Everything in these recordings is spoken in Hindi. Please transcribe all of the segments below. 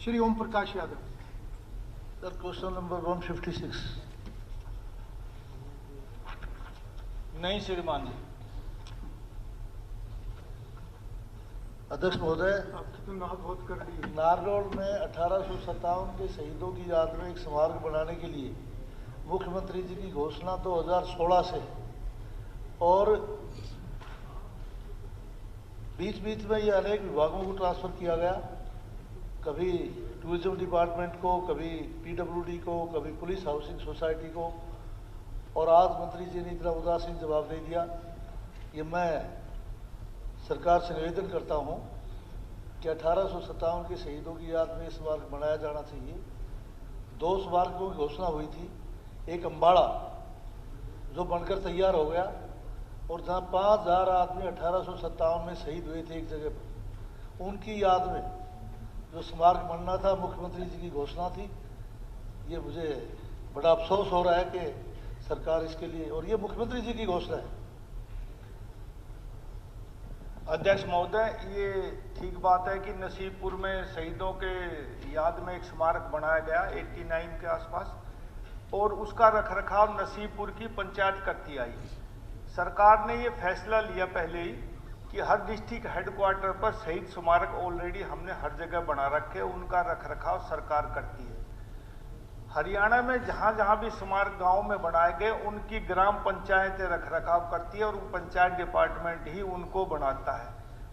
Shri Om Prakash Yadav. Sir, question number 156। नहीं श्रीमान जी। अध्यक्ष महोदय, आपकी तो नाक बहुत कर दी है। नारनौल में 1857 के शहीदों की याद में एक स्मारक बनाने के लिए मुख्यमंत्री जी की घोषणा 2016 से, और बीच बीच में ये अनेक विभागों को ट्रांसफर किया गया, कभी टूरिज्म डिपार्टमेंट को, कभी पीडब्ल्यूडी को, कभी पुलिस हाउसिंग सोसाइटी को, और आज मंत्री जी ने इतना उदासीन जवाब दे दिया। ये मैं सरकार से निवेदन करता हूँ कि 1857 के शहीदों की याद में स्मारक बनाया जाना चाहिए। 2 स्मारकों की घोषणा हुई थी, एक अम्बाड़ा जो बनकर तैयार हो गया, और जहाँ 5000 आदमी 1857 में शहीद हुए थे एक जगह पर, उनकी याद में जो स्मारक बनना था, मुख्यमंत्री जी की घोषणा थी। ये मुझे बड़ा अफसोस हो रहा है कि सरकार इसके लिए, और ये मुख्यमंत्री जी की घोषणा है। अध्यक्ष महोदय, ये ठीक बात है कि नसीबपुर में शहीदों के याद में एक स्मारक बनाया गया 89 के आसपास, और उसका रखरखाव नसीबपुर की पंचायत करती आई। सरकार ने ये फैसला लिया पहले ही कि हर डिस्ट्रिक्ट हेडक्वार्टर पर शहीद स्मारक ऑलरेडी हमने हर जगह बना रखे, उनका रखरखाव सरकार करती है। हरियाणा में जहाँ जहाँ भी स्मारक गांव में बनाए गए, उनकी ग्राम पंचायतें रखरखाव करती है और पंचायत डिपार्टमेंट ही उनको बनाता है।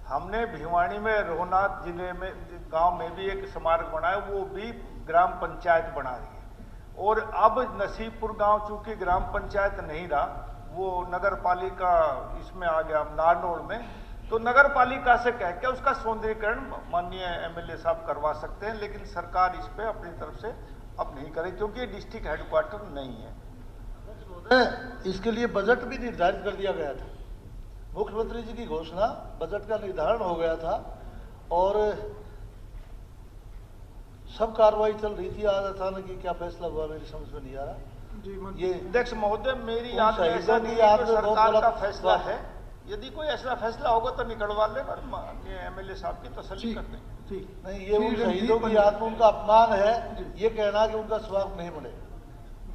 हमने भिवानी में रोहनाथ जिले में गांव में भी एक स्मारक बनाया, वो भी ग्राम पंचायत बना रही है। और अब नसीबपुर गांव चूंकि ग्राम पंचायत नहीं रहा, वो नगर पालिका इसमें आ गया नारनौल में, तो नगर पालिका से कह के उसका सौंदर्यीकरण माननीय एमएलए साहब करवा सकते हैं, लेकिन सरकार इस पे अपनी तरफ से अब नहीं करे क्योंकि ये डिस्ट्रिक्ट हेडक्वार्टर नहीं है। इसके लिए बजट भी निर्धारित कर दिया गया था। मुख्यमंत्री जी की घोषणा, बजट का निर्धारण हो गया था और सब कार्रवाई चल रही थी। आज अचानक ये क्या फैसला हुआ, मेरी समझ में नहीं आ रहा। ये अध्यक्ष महोदय, मेरी याद में ऐसा नहीं है कि सरकार का फैसला है। यदि कोई ऐसा फैसला होगा तो निकलवा लेगा, एमएलए साहब की तसल्ली कर देंगे। नहीं, ये उन शहीदों की याद में उनका अपमान है, ये कहना कि उनका स्वागत नहीं बने।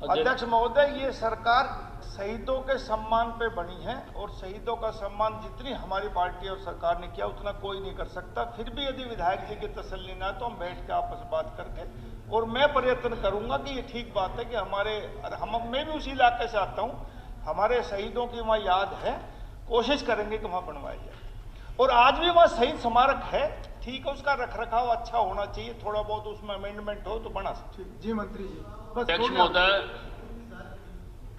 अध्यक्ष महोदय, ये सरकार शहीदों के सम्मान पे बनी है, और शहीदों का सम्मान जितनी हमारी पार्टी और सरकार ने किया उतना कोई नहीं कर सकता। फिर भी यदि विधायक जी की तसल्ली ना तो हम बैठ के आपस में बात करके, और मैं प्रयत्न करूंगा कि ये ठीक बात है कि मैं भी उसी इलाके से आता हूँ, हमारे शहीदों की वहाँ याद है, कोशिश करेंगे कि वहाँ बनवाया जाए। और आज भी वहाँ शहीद स्मारक है, ठीक है, उसका रखरखाव अच्छा होना चाहिए, थोड़ा बहुत उसमें अमेंडमेंट हो तो बना सकते। जी मंत्री जी। अध्यक्ष महोदय,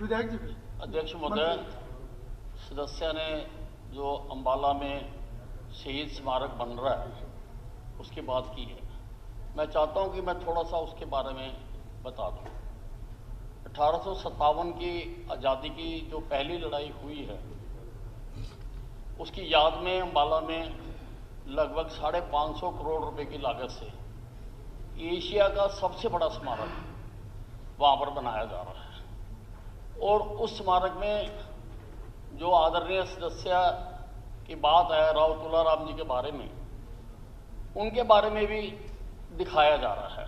विधायक जी। अध्यक्ष महोदय, सदस्य ने जो अम्बाला में शहीद स्मारक बन रहा है उसकी बात की है। मैं चाहता हूं कि मैं थोड़ा सा उसके बारे में बता दूं। 1857 की आज़ादी की जो पहली लड़ाई हुई है, उसकी याद में अम्बाला में लगभग 550 करोड़ रुपए की लागत से एशिया का सबसे बड़ा स्मारक वहाँ पर बनाया जा रहा है। और उस स्मारक में जो आदरणीय सदस्य की बात है राव तुलाराम जी के बारे में, उनके बारे में भी दिखाया जा रहा है,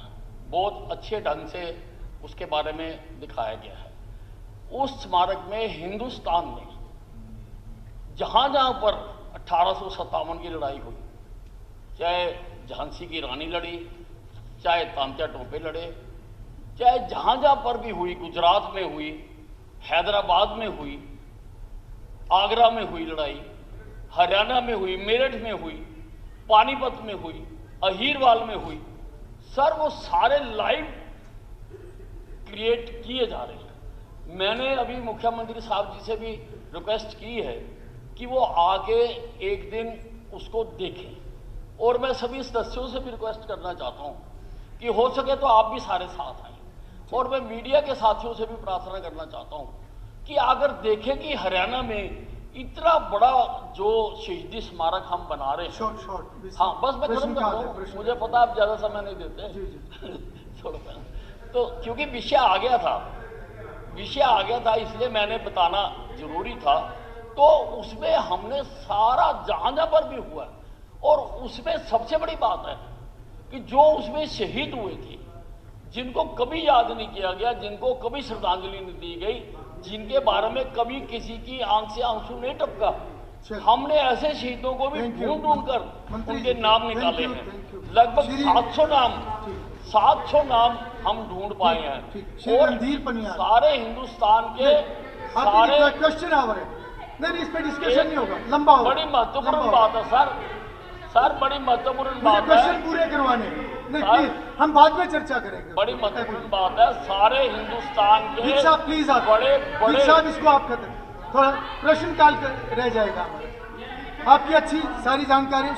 बहुत अच्छे ढंग से उसके बारे में दिखाया गया है। उस स्मारक में हिंदुस्तान में जहाँ जहाँ पर 1857 की लड़ाई हुई, चाहे झांसी की रानी लड़ी, चाहे तांत्या टोपे लड़े, चाहे जहाँ जहाँ पर भी हुई, गुजरात में हुई, हैदराबाद में हुई, आगरा में हुई लड़ाई, हरियाणा में हुई, मेरठ में हुई, पानीपत में हुई, अहीरवाल में हुई, सर वो सारे लाइव क्रिएट किए जा रहे हैं। मैंने अभी मुख्यमंत्री साहब जी से भी रिक्वेस्ट की है कि वो आके एक दिन उसको देखें, और मैं सभी सदस्यों से भी रिक्वेस्ट करना चाहता हूँ कि हो सके तो आप भी सारे साथ आएं, और मैं मीडिया के साथियों से भी प्रार्थना करना चाहता हूँ कि अगर देखें कि हरियाणा में इतना बड़ा जो शहीदी स्मारक हम बना रहे हैं। हाँ, बस मैं खत्म कर रहा हूँ, मुझे पता आप ज़्यादा समय नहीं देते। छोड़ो तो, क्योंकि विषय आ गया था, इसलिए मैंने बताना जरूरी था। तो उसमें हमने सारा जहाँ जहाँ पर भी हुआ, और उसमें सबसे बड़ी बात है कि जो उसमें शहीद हुए थे, जिनको कभी याद नहीं किया गया, जिनको कभी श्रद्धांजलि नहीं दी गई, जिनके बारे में कभी किसी की आंख से आंसू नहीं टपका, हमने ऐसे शहीदों को भी Thank you. ढूंढ ढूंढ कर मंत्री उनके जी, नाम thank निकाले you, हैं। thank you. लगभग श्री- 700 नाम हम ढूंढ पाए हैं। ठीक, श्री और रणधीर पनियार। सारे हिंदुस्तान के सारे आपकी क्वेश्चन आवर है। नहीं, इस पे डिस्कशन नहीं होगा, लंबा होगा। बड़ी महत्वपूर्ण लंबा बात है सर, बड़ी महत्वपूर्ण मुझे बात क्वेश्चन है, पूरे करवाने हैं। नहीं, सर, प्लीज, हम बाद में चर्चा करेंगे। बड़ी महत्वपूर्ण बात है। सारे हिंदुस्तान के वीर साहब प्लीज, आप बड़े वीर साहब बड़े इसको आप खत्म, थोड़ा प्रश्न काल कर रह जाएगा हमारा। आपकी अच्छी सारी जानकारी